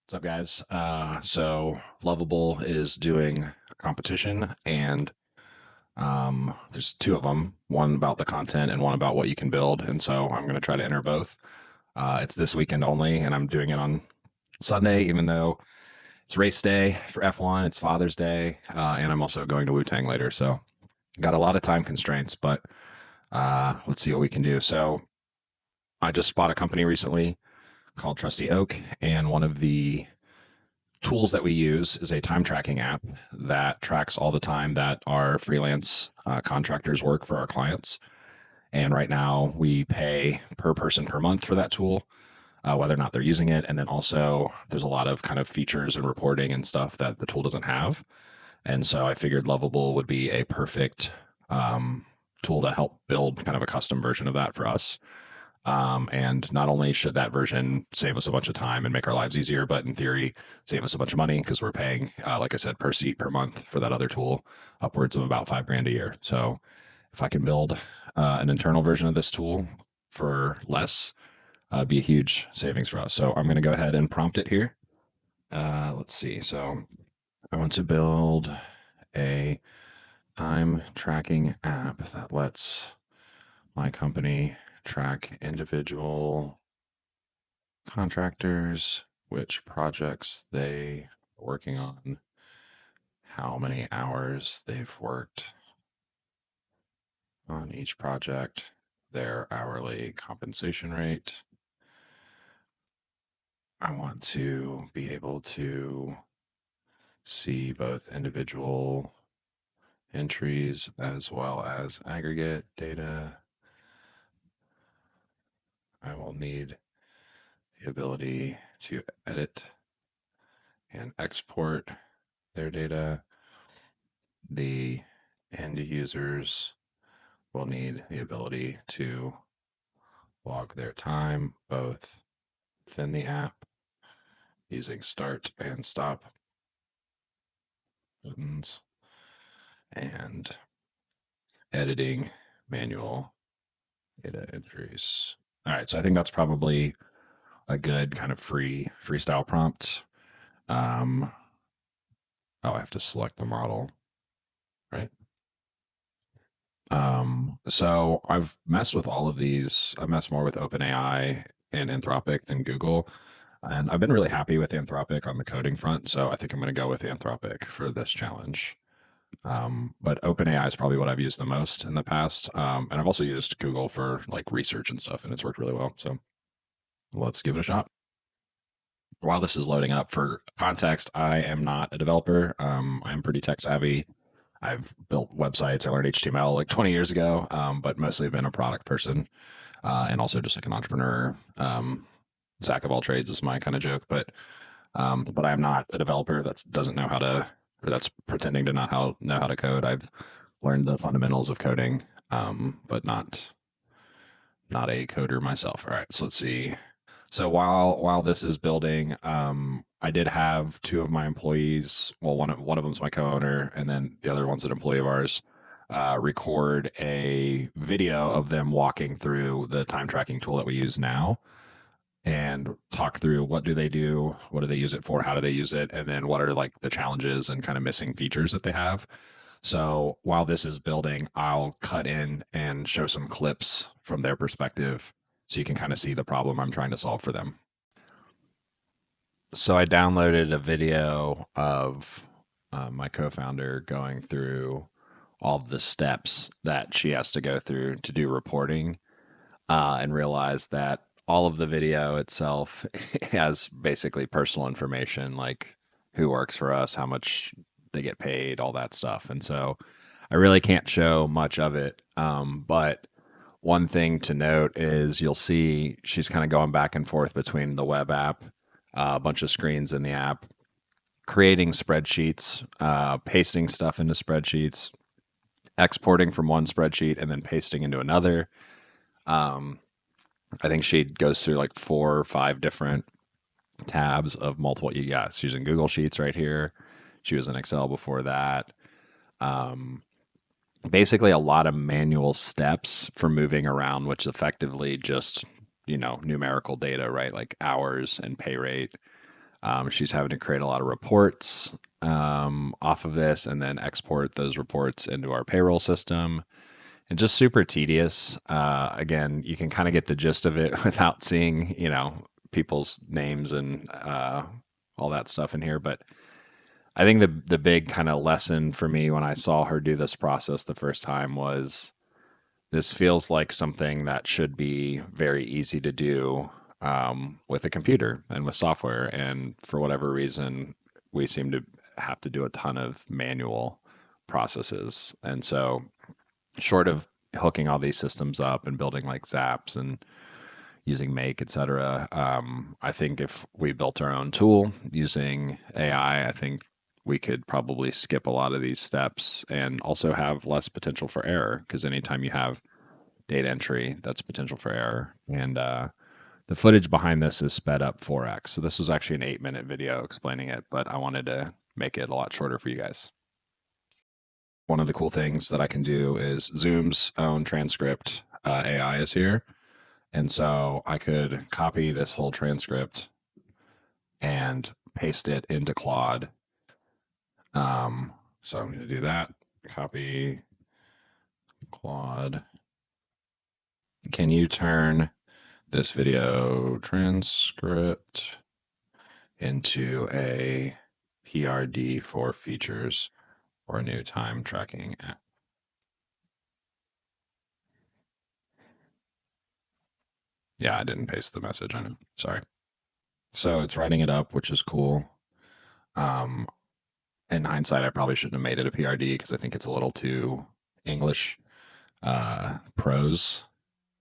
What's up, guys? So Lovable is doing a competition, and there's two of them, one about the content and one about what you can build. And so I'm going to try to enter both. It's this weekend only, and I'm doing it on Sunday, even though it's race day for F1, it's Father's Day, and I'm also going to Wu Tang later. So got a lot of time constraints, but let's see what we can do. So I just bought a company recently called Trusty Oak, and one of the tools that we use is a time tracking app that tracks all the time that our freelance contractors work for our clients. And right now we pay per person per month for that tool, whether or not they're using it. And then also there's a lot of kind of features and reporting and stuff that the tool doesn't have. And so I figured Lovable would be a perfect tool to help build kind of a custom version of that for us. And not only should that version save us a bunch of time and make our lives easier, but in theory, save us a bunch of money because we're paying, like I said, per seat per month for that other tool, upwards of about $5,000 a year. So if I can build an internal version of this tool for less, it'd be a huge savings for us. So I'm going to go ahead and prompt it here. Let's see. So I want to build a time tracking app that lets my company track individual contractors, which projects they are working on, how many hours they've worked on each project, their hourly compensation rate. I want to be able to see both individual entries as well as aggregate data. I will need the ability to edit and export their data. The end users will need the ability to log their time both within the app using start and stop buttons and editing manual data entries. All right, so I think that's probably a good kind of freestyle prompt. Um, I have to select the model, right? So I've messed with all of these. I've messed more with OpenAI and Anthropic than Google. And I've been really happy with Anthropic on the coding front. So I think I'm going to go with Anthropic for this challenge. But OpenAI is probably what I've used the most in the past. And I've also used Google for like research and stuff, and it's worked really well. So let's give it a shot. While this is loading up, for context, I am not a developer. I'm pretty tech savvy. I've built websites. I learned HTML like 20 years ago, but mostly been a product person and also just like an entrepreneur. Zach of all trades is my kind of joke, but I'm not a developer that doesn't know how to, or that's pretending to not know how to code. I've learned the fundamentals of coding, but not a coder myself. All right, so let's see. So while this is building, I did have two of my employees. Well, one of them's my co-owner, and then the other one's an employee of ours. Record a video of them walking through the time tracking tool that we use now, and talk through what do they do, what do they use it for, how do they use it, and then what are like the challenges and kind of missing features that they have. So while this is building, I'll cut in and show some clips from their perspective so you can kind of see the problem I'm trying to solve for them. So I downloaded a video of my co-founder going through all of the steps that she has to go through to do reporting, and realized that all of the video itself has basically personal information like who works for us, how much they get paid, all that stuff. And so I really can't show much of it. But one thing to note is you'll see she's kind of going back and forth between the web app, a bunch of screens in the app, creating spreadsheets, pasting stuff into spreadsheets, exporting from one spreadsheet and then pasting into another. Um, I think she goes through like 4 or 5 different tabs of multiple. Yeah, she's using Google Sheets right here. She was in Excel before that. Um, Basically, a lot of manual steps for moving around, which effectively just numerical data, right? Like hours and pay rate. She's having to create a lot of reports off of this and then export those reports into our payroll system. And just super tedious. Again, you can kind of get the gist of it without seeing, people's names and all that stuff in here. But I think the big kind of lesson for me when I saw her do this process the first time was this feels like something that should be very easy to do with a computer and with software. And for whatever reason, we seem to have to do a ton of manual processes. And so, short of hooking all these systems up and building like Zaps and using Make, et cetera, I think if we built our own tool using AI, I think we could probably skip a lot of these steps and also have less potential for error because anytime you have data entry, that's potential for error. And the footage behind this is sped up 4x. So this was actually an 8-minute video explaining it, but I wanted to make it a lot shorter for you guys. One of the cool things that I can do is Zoom's own transcript AI is here. And so I could copy this whole transcript and paste it into Claude. So I'm going to do that. Copy Claude. Can you turn this video transcript into a PRD for features or a new time tracking app? Yeah, I didn't paste the message. I know. Sorry. So it's writing it up, which is cool. In hindsight, I probably shouldn't have made it a PRD because I think it's a little too English prose.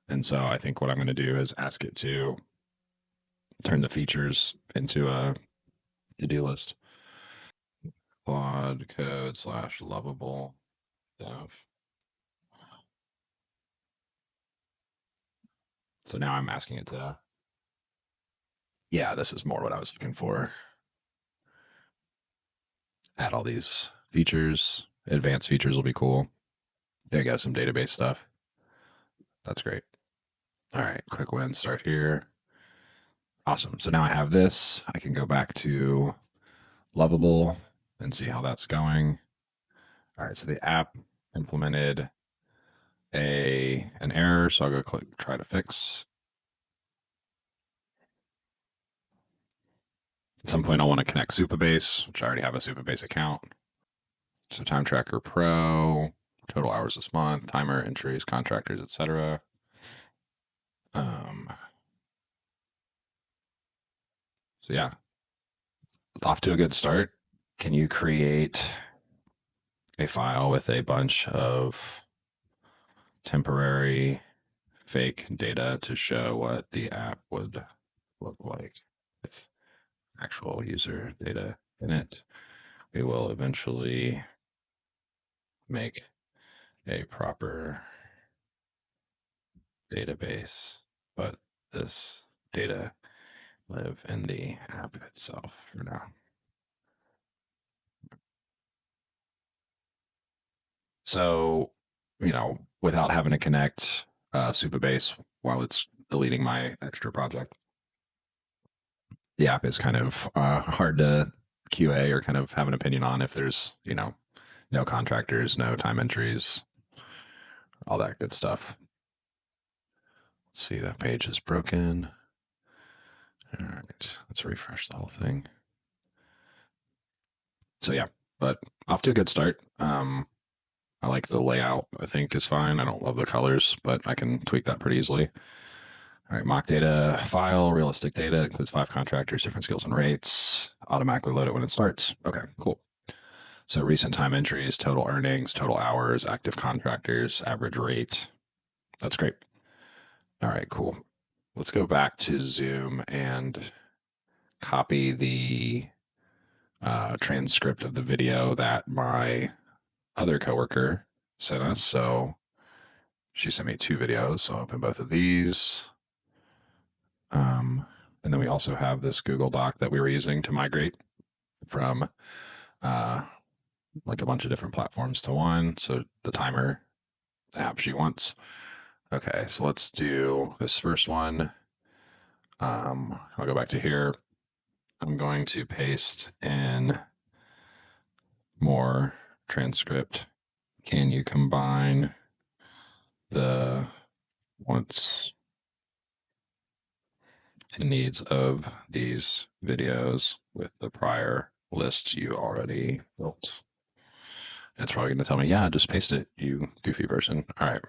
And so I think what I'm going to do is ask it to turn the features into a to-do list. Claude code / lovable dev. So now I'm asking it to, yeah, this is more what I was looking for. Add all these features. Advanced features will be cool. There you go, some database stuff. That's great. All right, quick win, start here. Awesome. So now I have this. I can go back to Lovable and see how that's going. All right, so the app implemented an error, so I'll go click try to fix. At some point, I want to connect Supabase, which I already have a Supabase account. So Time Tracker Pro, total hours this month, timer entries, contractors, etc. So yeah, off to a good start. Can you create a file with a bunch of temporary fake data to show what the app would look like with actual user data in it? We will eventually make a proper database, but this data live in the app itself for now. So, without having to connect Supabase while it's deleting my extra project, the app is kind of hard to QA or kind of have an opinion on if there's, no contractors, no time entries, all that good stuff. Let's see, that page is broken. All right, let's refresh the whole thing. So yeah, but off to a good start. I like the layout. I think is fine. I don't love the colors, but I can tweak that pretty easily. All right, mock data file, realistic data includes 5 contractors, different skills and rates. Automatically load it when it starts. Okay, cool. So recent time entries, total earnings, total hours, active contractors, average rate. That's great. All right, cool. Let's go back to Zoom and copy the transcript of the video that my other coworker sent us. So she sent me 2 videos. So I'll open both of these. And then we also have this Google Doc that we were using to migrate from like a bunch of different platforms to one. So the timer app she wants. Okay, so let's do this first one. I'll go back to here. I'm going to paste in more transcript. Can you combine the wants and needs of these videos with the prior lists you already built? It's probably going to tell me, yeah, just paste it, you goofy person. All right.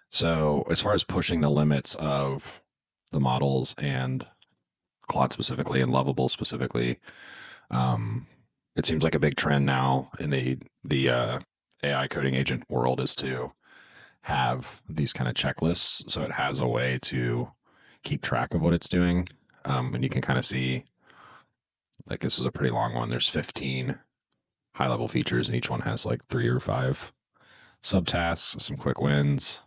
So, as far as pushing the limits of the models and Claude specifically and Lovable specifically, um, it seems like a big trend now in the AI coding agent world is to have these kind of checklists, so it has a way to keep track of what it's doing, and you can kind of see like this is a pretty long one. There's 15 high level features, and each one has like 3 or 5 subtasks, some quick wins,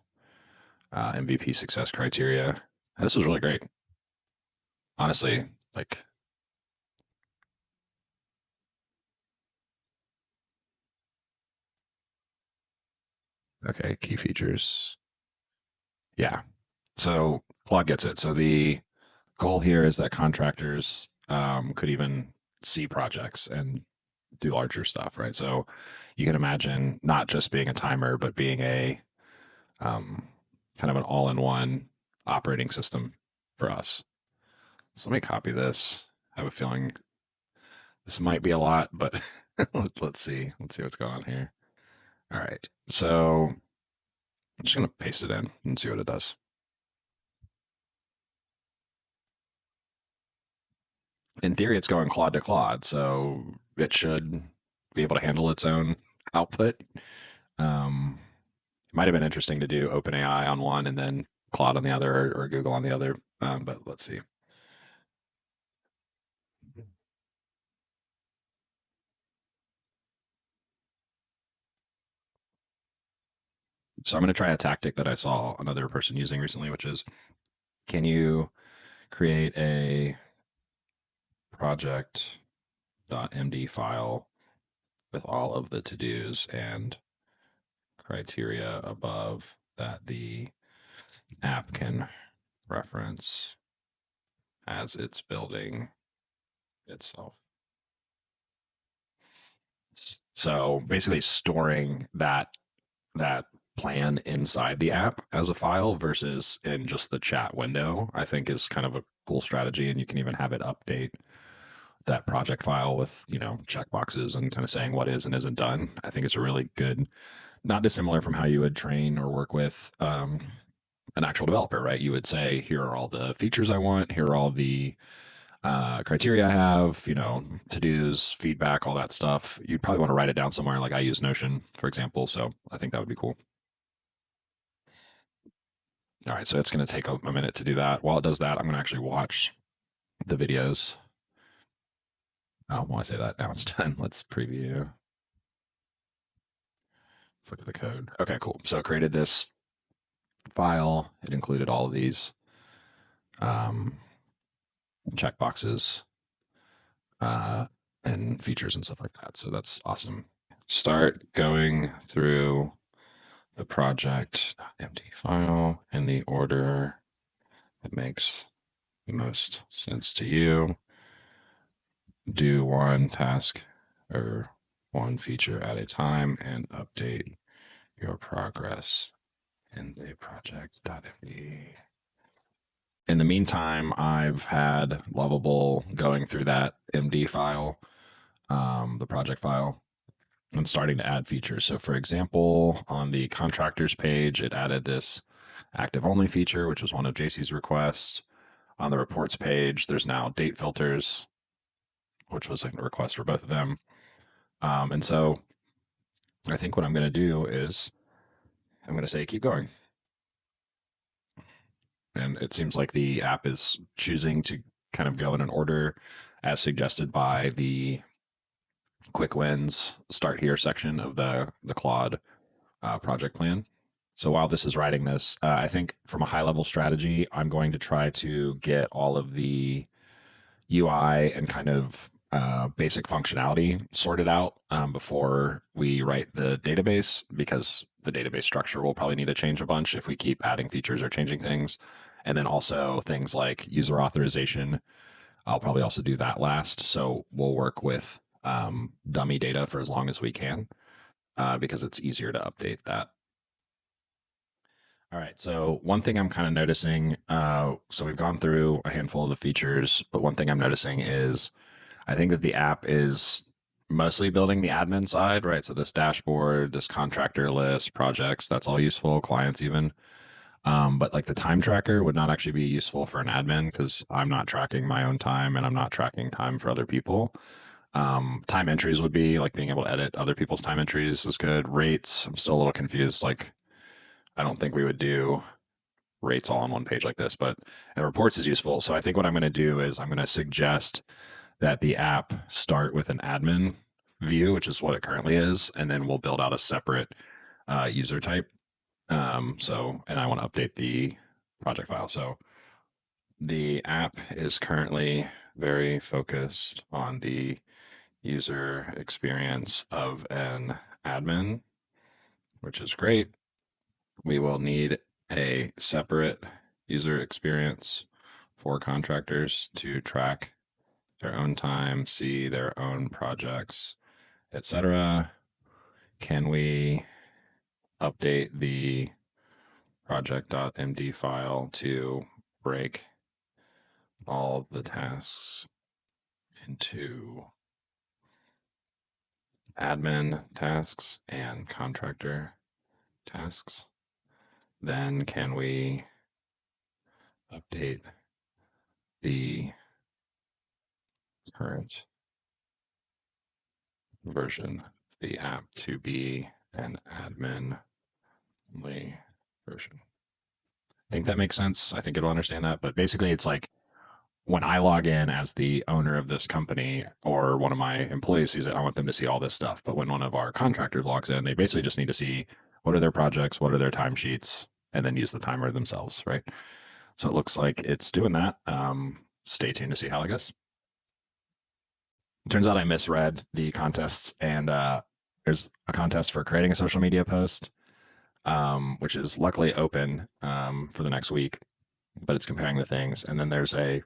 MVP success criteria. This is really great, honestly. Like, okay, key features. Yeah. So Claude gets it. So the goal here is that contractors could even see projects and do larger stuff, right? So you can imagine not just being a timer, but being a um, kind of an all-in-one operating system for us. So let me copy this. I have a feeling this might be a lot, but let's see. Let's see what's going on here. All right. So I'm just going to paste it in and see what it does. In theory, it's going Claude to Claude, so it should be able to handle its own output. It might have been interesting to do OpenAI on one and then Claude on the other, or Google on the other. But let's see. So I'm going to try a tactic that I saw another person using recently, which is, can you create a project.md file with all of the to-dos and criteria above that the app can reference as it's building itself. So basically storing that plan inside the app as a file versus in just the chat window, I think is kind of a cool strategy. And you can even have it update that project file with, checkboxes and kind of saying what is and isn't done. I think it's a really good, not dissimilar from how you would train or work with an actual developer, right? You would say, here are all the features I want, here are all the criteria I have, to dos, feedback, all that stuff. You'd probably want to write it down somewhere. Like I use Notion, for example. So I think that would be cool. All right. So it's going to take a minute to do that. While it does that, I'm going to actually watch the videos. While I say that, now it's done. Let's preview. Look at the code. Okay, cool. So I created this file. It included all of these um, checkboxes and features and stuff like that. So that's awesome. Start going through the project empty file in the order that makes the most sense to you. Do one task or one feature at a time and update your progress in the project.md. In the meantime, I've had Lovable going through that MD file, the project file, and starting to add features. So, for example, on the contractors page, it added this active only feature, which was one of JC's requests. On the reports page, there's now date filters, which was a request for both of them. And so I think what I'm going to do is I'm going to say, keep going. And it seems like the app is choosing to kind of go in an order as suggested by the quick wins start here section of the Claude project plan. So while this is writing this, I think from a high level strategy, I'm going to try to get all of the UI and kind of basic functionality sorted out before we write the database, because the database structure will probably need to change a bunch if we keep adding features or changing things. And then also things like user authorization I'll probably also do that last. So we'll work with dummy data for as long as we can because it's easier to update that. All right. So one thing I'm kind of noticing, so we've gone through a handful of the features, but one thing I'm noticing is I think that the app is mostly building the admin side, right? So this dashboard, this contractor list, projects, that's all useful, clients even. But like the time tracker would not actually be useful for an admin because I'm not tracking my own time and I'm not tracking time for other people. Time entries would be like being able to edit other people's time entries is good. Rates, I'm still a little confused. Like, I don't think we would do rates all on one page like this, but and reports is useful. So I think what I'm going to do is I'm going to suggest that the app start with an admin view, which is what it currently is, and then we'll build out a separate user type. And I want to update the project file. So the app is currently very focused on the user experience of an admin, which is great. We will need a separate user experience for contractors to track their own time, see their own projects, etc. Can we update the project.md file to break all the tasks into admin tasks and contractor tasks? Then can we update the current version of the app to be an admin only version? I think that makes sense. I think it'll understand that. But basically, it's like when I log in as the owner of this company or one of my employees sees it, I want them to see all this stuff. But when one of our contractors logs in, they basically just need to see what are their projects, what are their timesheets, and then use the timer themselves, right? So it looks like it's doing that. Stay tuned to see how it goes. It turns out I misread the contests, and there's a contest for creating a social media post, which is luckily open for the next week, but it's comparing the things. And then there's a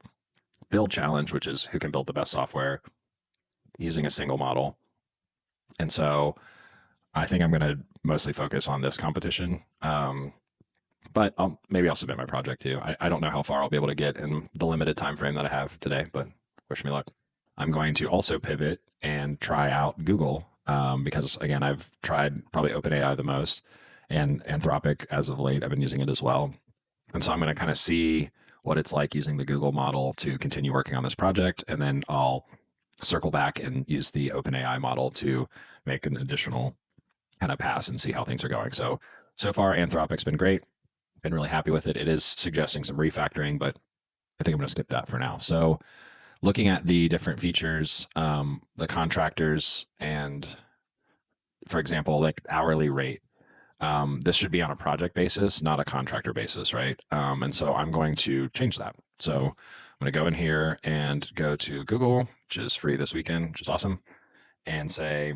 build challenge, which is who can build the best software using a single model. And so I think I'm going to mostly focus on this competition. But maybe I'll submit my project too. I don't know how far I'll be able to get in the limited time frame that I have today, but wish me luck. I'm going to also pivot and try out Google because, again, I've tried probably OpenAI the most and Anthropic as of late. I've been using it as well. And so I'm going to kind of see what it's like using the Google model to continue working on this project. And then I'll circle back and use the OpenAI model to make an additional kind of pass and see how things are going. So far, Anthropic's been great. Been really happy with it. It is suggesting some refactoring, but I think I'm going to skip that for now. So looking at the different features, the contractors and, for example, like hourly rate, this should be on a project basis, not a contractor basis, right? And so I'm going to change that. So I'm going to go in here and go to Google, which is free this weekend, which is awesome, and say,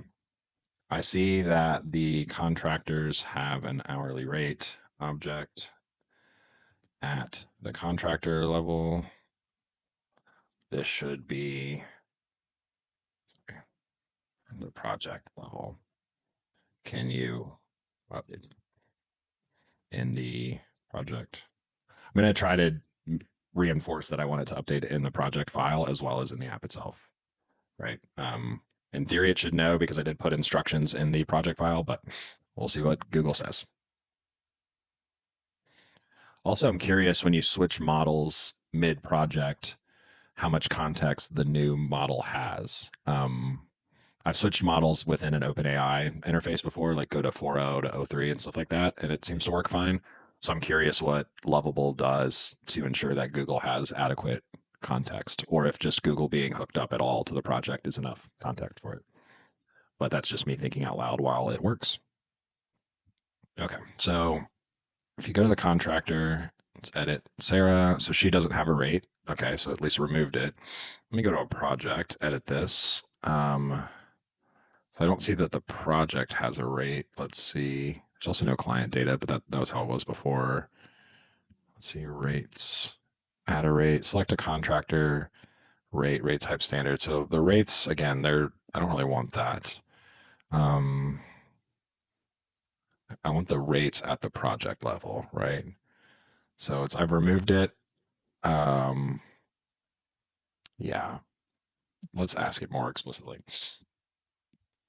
I see that the contractors have an hourly rate object at the contractor level. This should be the project level. Can you update in the project? I'm going to try to reinforce that I want it to update in the project file as well as in the app itself, right? In theory, it should know because I did put instructions in the project file, but we'll see what Google says. Also, I'm curious when you switch models mid-project, how much context the new model has. I've switched models within an OpenAI interface before, like go to 4.0 to 03 and stuff like that, and it seems to work fine. So I'm curious what Lovable does to ensure that Google has adequate context, or if just Google being hooked up at all to the project is enough context for it. But that's just me thinking out loud while it works. Okay, so if you go to the contractor, let's edit Sarah. So she doesn't have a rate. Okay, so at least removed it. Let me go to a project, edit this. I don't see that the project has a rate. Let's see. There's also no client data, but that was how it was before. Let's see, rates, add a rate, select a contractor, rate type standard. So the rates, again, I don't really want that. Um, I want the rates at the project level, right? So I've removed it. Um, yeah, let's ask it more explicitly.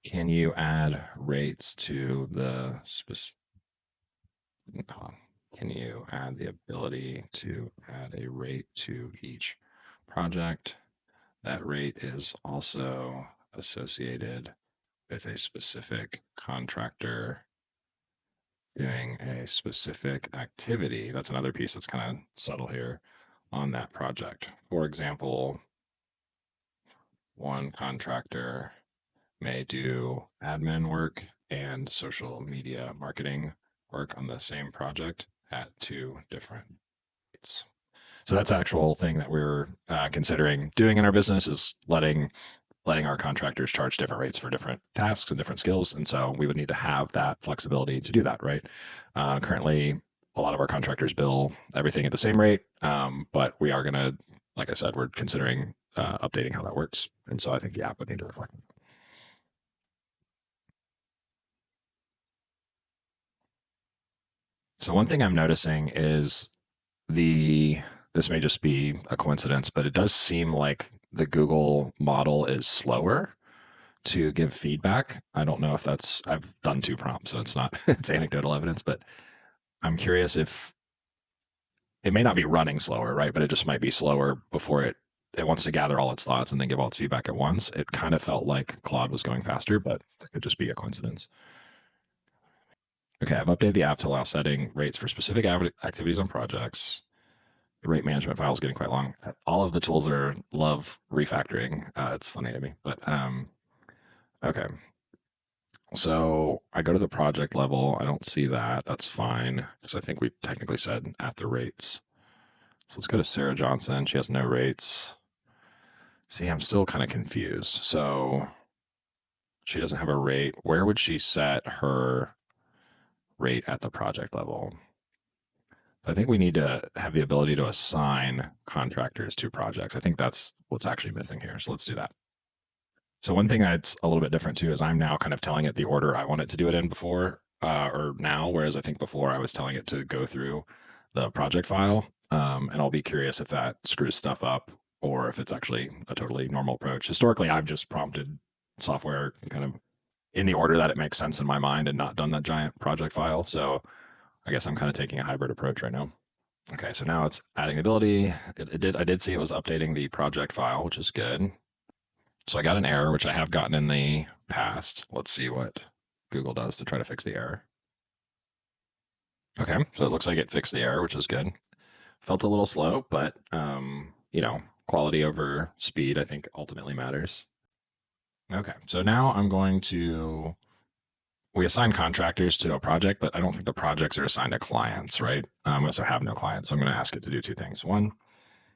Can you add rates to the specific? Can you add the ability to add a rate to each project? That rate is also associated with a specific contractor doing a specific activity. That's another piece that's kind of subtle here on that project. For example, one contractor may do admin work and social media marketing work on the same project at two different rates. So that's actual thing that we're considering doing in our business is letting our contractors charge different rates for different tasks and different skills. And so we would need to have that flexibility to do that, right? Currently, a lot of our contractors bill everything at the same rate, but we are going to, like I said, we're considering updating how that works. And so I think the app would need to reflect. So one thing I'm noticing is this may just be a coincidence, but it does seem like the Google model is slower to give feedback. I don't know if I've done two prompts, so it's not, it's anecdotal evidence, but I'm curious if it may not be running slower, right? But it just might be slower before it wants to gather all its thoughts and then give all its feedback at once. It kind of felt like Claude was going faster, but that could just be a coincidence. Okay, I've updated the app to allow setting rates for specific activities on projects. The rate management file is getting quite long. All of the tools love refactoring. It's funny to me, but okay. So I go to the project level. I don't see that. That's fine because I think we technically said at the rates. So let's go to Sarah Johnson. She has no rates. See, I'm still kind of confused. So she doesn't have a rate. Where would she set her rate at the project level? I think we need to have the ability to assign contractors to projects. I think that's what's actually missing here. So let's do that. So one thing that's a little bit different too is I'm now kind of telling it the order I want it to do it in before or now, whereas I think before I was telling it to go through the project file. And I'll be curious if that screws stuff up or if it's actually a totally normal approach. Historically, I've just prompted software kind of in the order that it makes sense in my mind and not done that giant project file. So I guess I'm kind of taking a hybrid approach right now. Okay, so now it's adding the ability. I did see it was updating the project file, which is good. So I got an error, which I have gotten in the past. Let's see what Google does to try to fix the error. Okay, so it looks like it fixed the error, which is good. Felt a little slow, but quality over speed, I think ultimately matters. Okay, so now we assign contractors to a project, but I don't think the projects are assigned to clients, right? We also have no clients, so I'm going to ask it to do two things. One,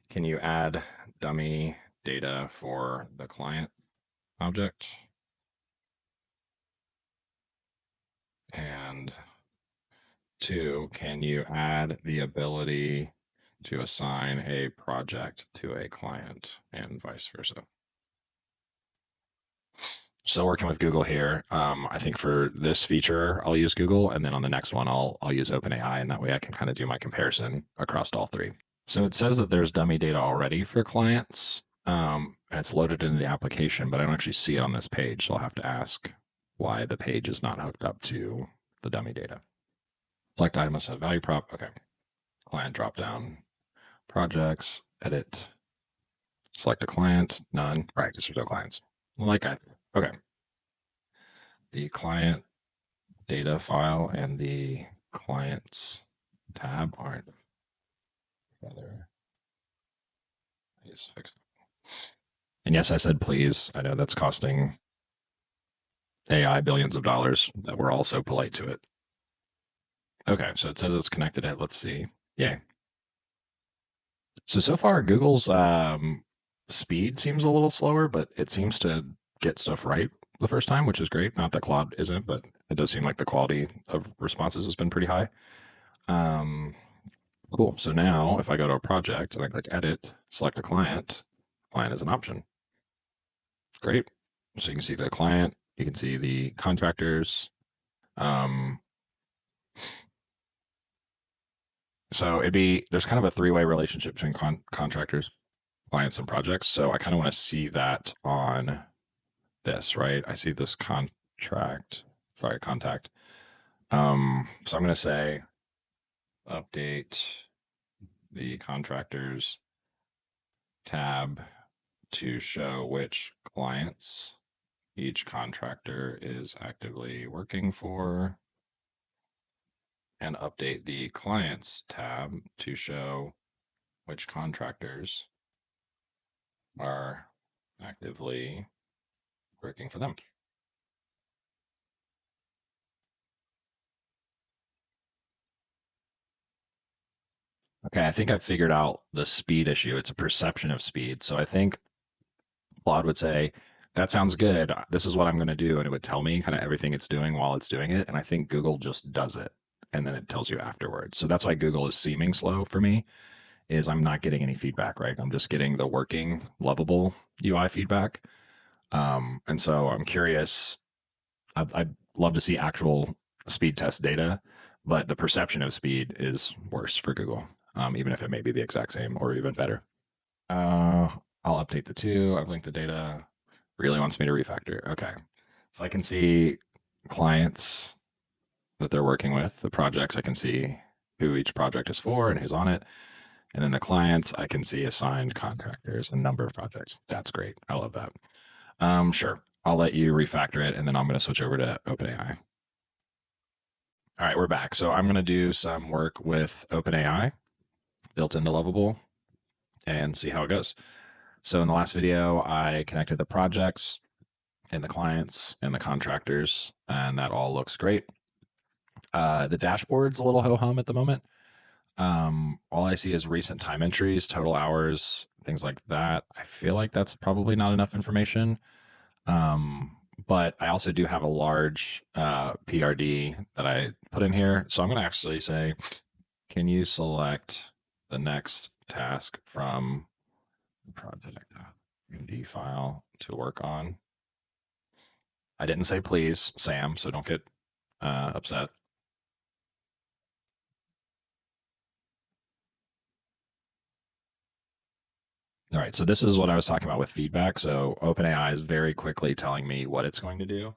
can you add dummy data for the client object? And two, can you add the ability to assign a project to a client and vice versa? Still working with Google here. I think for this feature, I'll use Google, and then on the next one, I'll use OpenAI, and that way I can kind of do my comparison across all three. So it says that there's dummy data already for clients, and it's loaded into the application, but I don't actually see it on this page, so I'll have to ask why the page is not hooked up to the dummy data. Select item must have value prop. Okay. Client drop down. Projects. Edit. Select a client. None. Right, because there's no clients. Okay. The client data file and the clients tab aren't together. Please fix it. And yes, I said please. I know that's costing AI billions of dollars that we're all so polite to it. Okay, so it says it's connected. Let's see. Yay. So far, Google's speed seems a little slower, but it seems to get stuff right the first time, which is great. Not that Claude isn't, but it does seem like the quality of responses has been pretty high. Cool. So now if I go to a project and I click edit, select a client client is an option. Great. So you can see the client, you can see the contractors. Um, so there's kind of a three-way relationship between contractors, clients, and projects. So I kind of want to see that on this, right? I see this contact. So I'm going to say update the contractors tab to show which clients each contractor is actively working for, and update the clients tab to show which contractors are actively working for them. Okay, I think I've figured out the speed issue. It's a perception of speed. So I think Claude would say, that sounds good. This is what I'm going to do. And it would tell me kind of everything it's doing while it's doing it. And I think Google just does it. And then it tells you afterwards. So that's why Google is seeming slow for me, is I'm not getting any feedback, right? I'm just getting the working, lovable UI feedback. And so I'm curious. I'd love to see actual speed test data, but the perception of speed is worse for Google, even if it may be the exact same or even better. Uh, I'll update the two. I've linked the data. Really wants me to refactor. Okay. So I can see clients that they're working with, the projects. I can see who each project is for and who's on it. And then the clients, I can see assigned contractors and number of projects. That's great. I love that. Sure. I'll let you refactor it, and then I'm going to switch over to OpenAI. All right, we're back. So I'm going to do some work with OpenAI built into Lovable and see how it goes. So in the last video, I connected the projects and the clients and the contractors, and that all looks great. The dashboard's a little ho-hum at the moment. All I see is recent time entries, total hours, things like that. I feel like that's probably not enough information. But I also do have a large PRD that I put in here. So I'm going to actually say, can you select the next task from the project D file to work on? I didn't say please, Sam, so don't get upset. All right, so this is what I was talking about with feedback. So OpenAI is very quickly telling me what it's going to do.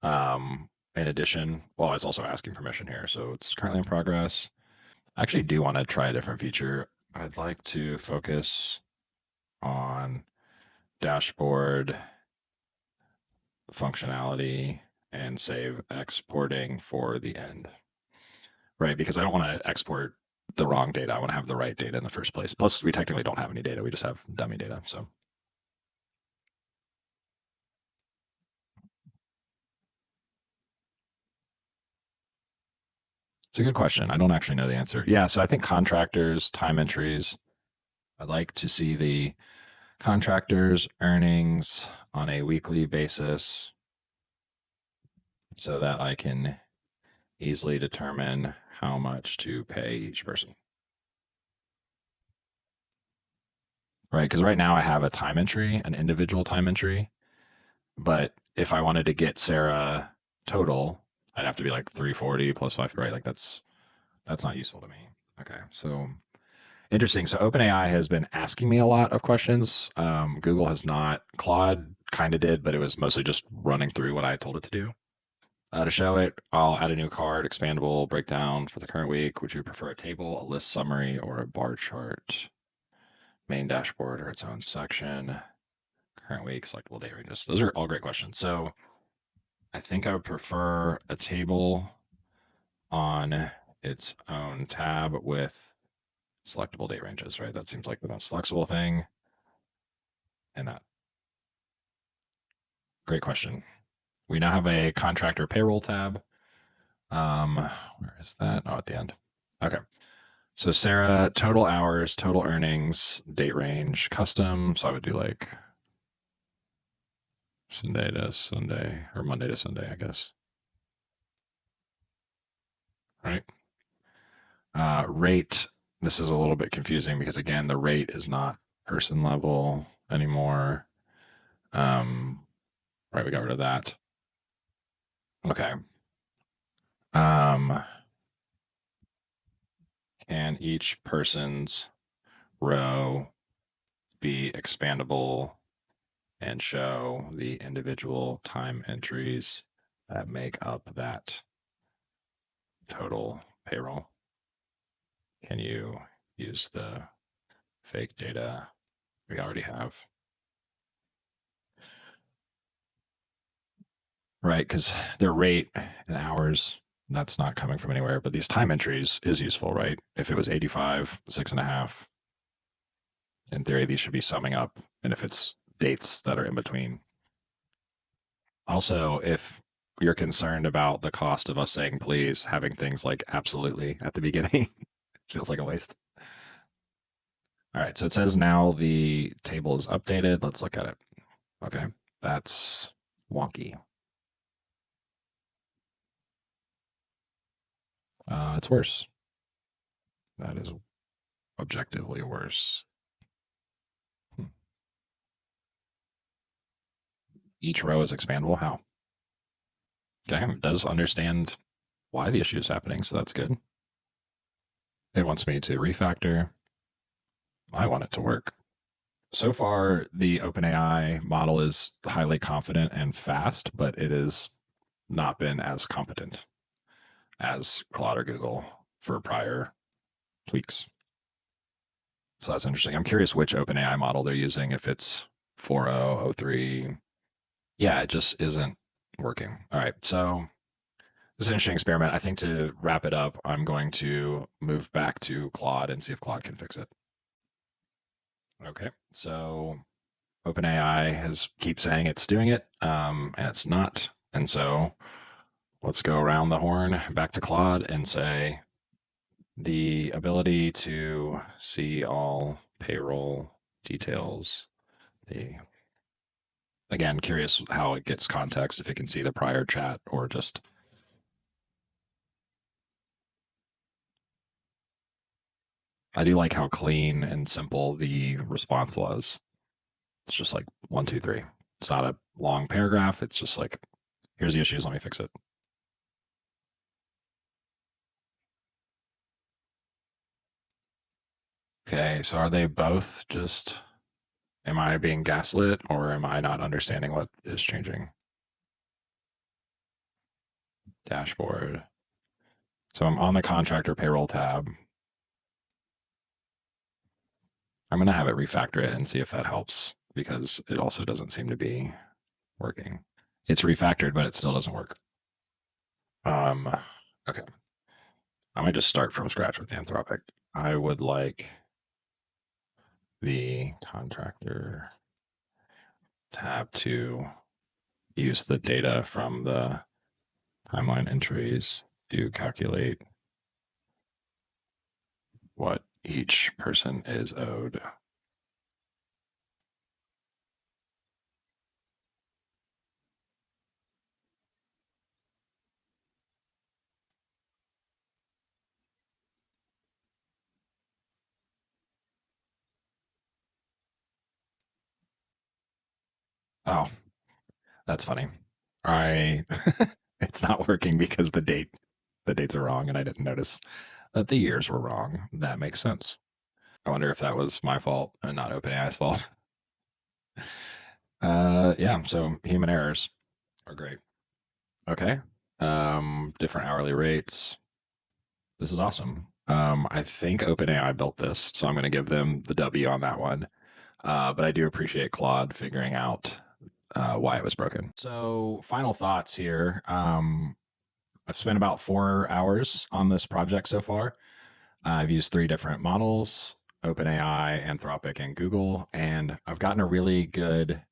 In addition, well, it's also asking permission here. So it's currently in progress. I actually do want to try a different feature. I'd like to focus on dashboard functionality and save exporting for the end, right? Because I don't want to export the wrong data. I want to have the right data in the first place. Plus, we technically don't have any data. We just have dummy data. So it's a good question. I don't actually know the answer. Yeah, so I think contractors, time entries, I'd like to see the contractors' earnings on a weekly basis so that I can easily determine how much to pay each person. Right? Because right now I have a time entry, an individual time entry. But if I wanted to get Sarah total, I'd have to be like 340 plus five, right? Like that's not useful to me. Okay. So interesting. So OpenAI has been asking me a lot of questions. Google has not. Claude kind of did, but it was mostly just running through what I told it to do. To show it, I'll add a new card, expandable breakdown for the current week. Would you prefer a table, a list summary, or a bar chart? Main dashboard or its own section? Current week, selectable date ranges. Those are all great questions. So I think I would prefer a table on its own tab with selectable date ranges, right? That seems like the most flexible thing. And that. Great question. We now have a contractor payroll tab. Where is that? Oh, at the end. Okay. So Sarah, total hours, total earnings, date range, custom. So I would do like Sunday to Sunday or Monday to Sunday, I guess. All right. Rate. This is a little bit confusing because again, the rate is not person level. anymore. Right, we got rid of that. Okay. Um, can each person's row be expandable and show the individual time entries that make up that total payroll? Can you use the fake data we already have? Right, because their rate in hours, that's not coming from anywhere, but these time entries is useful, right? If it was 85, 6.5, in theory, these should be summing up. And if it's dates that are in between. Also, if you're concerned about the cost of us saying please, having things like absolutely at the beginning feels like a waste. All right, so it says now the table is updated. Let's look at it. Okay, that's wonky. It's worse. That is objectively worse. Hmm. Each row is expandable. How? Okay, it does understand why the issue is happening, so that's good. It wants me to refactor. I want it to work. So far, the OpenAI model is highly confident and fast, but it has not been as competent as Claude or Google for prior tweaks. So that's interesting. I'm curious which OpenAI model they're using, if it's 4.0, 03. Yeah, it just isn't working. All right. So this is an interesting experiment. I think to wrap it up, I'm going to move back to Claude and see if Claude can fix it. Okay. So OpenAI has keep saying it's doing it, and it's not. And so let's go around the horn back to Claude and say the ability to see all payroll details. The again, curious how it gets context, if it can see the prior chat or just. I do like how clean and simple the response was. It's just like 1, 2, 3. It's not a long paragraph. It's just like, here's the issues. Let me fix it. Okay, so are they both just, am I being gaslit or am I not understanding what is changing? Dashboard. So I'm on the contractor payroll tab. I'm going to have it refactor it and see if that helps, because it also doesn't seem to be working. It's refactored, but it still doesn't work. Okay. I might just start from scratch with Anthropic. I would like the contractor tab to use the data from the timeline entries to calculate what each person is owed. Oh, that's funny. I it's not working because the dates are wrong, and I didn't notice that the years were wrong. That makes sense. I wonder if that was my fault and not OpenAI's fault. Yeah, so human errors are great. Okay. Different hourly rates. This is awesome. I think OpenAI built this, so I'm going to give them the W on that one. But I do appreciate Claude figuring out why it was broken. So, final thoughts here. I've spent about 4 hours on this project so far. I've used 3 different models: OpenAI, Anthropic, and Google, and I've gotten a really good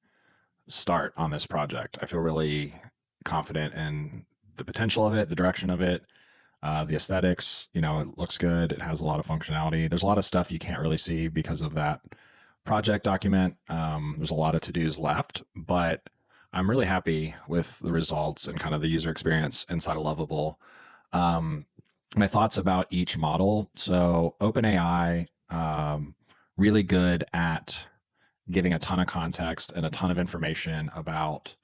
start on this project. I feel really confident in the potential of it, the direction of it, the aesthetics. It looks good. It has a lot of functionality. There's a lot of stuff you can't really see because of that project document. There's a lot of to-dos left, but I'm really happy with the results and kind of the user experience inside of Lovable. Um, my thoughts about each model. So OpenAI, really good at giving a ton of context and a ton of information about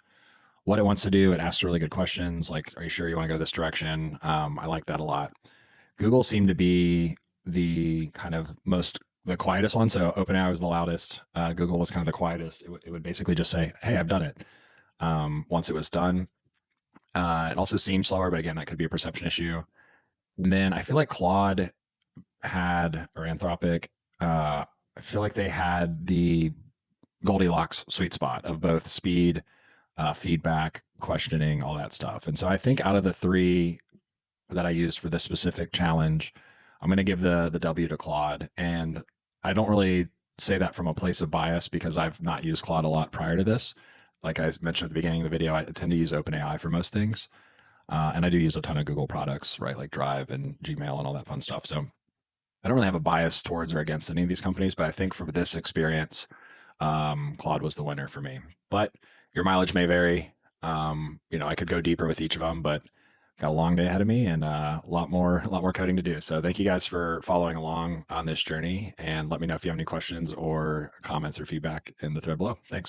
what it wants to do. It asks really good questions like, are you sure you want to go this direction? I like that a lot. Google seemed to be the kind of the quietest one. So OpenAI was the loudest. Google was kind of the quietest. It would basically just say, hey, I've done it. Once it was done, it also seemed slower, but again, that could be a perception issue. And then I feel like Claude or Anthropic, I feel like they had the Goldilocks sweet spot of both speed, feedback, questioning, all that stuff. And so I think out of the three that I used for this specific challenge, I'm going to give the W to Claude. And I don't really say that from a place of bias because I've not used Claude a lot prior to this. Like I mentioned at the beginning of the video, I tend to use OpenAI for most things. And I do use a ton of Google products, right? Like Drive and Gmail and all that fun stuff. So I don't really have a bias towards or against any of these companies, but I think for this experience, Claude was the winner for me. But your mileage may vary. I could go deeper with each of them, but got a long day ahead of me and a lot more coding to do. So thank you guys for following along on this journey, and let me know if you have any questions or comments or feedback in the thread below. Thanks.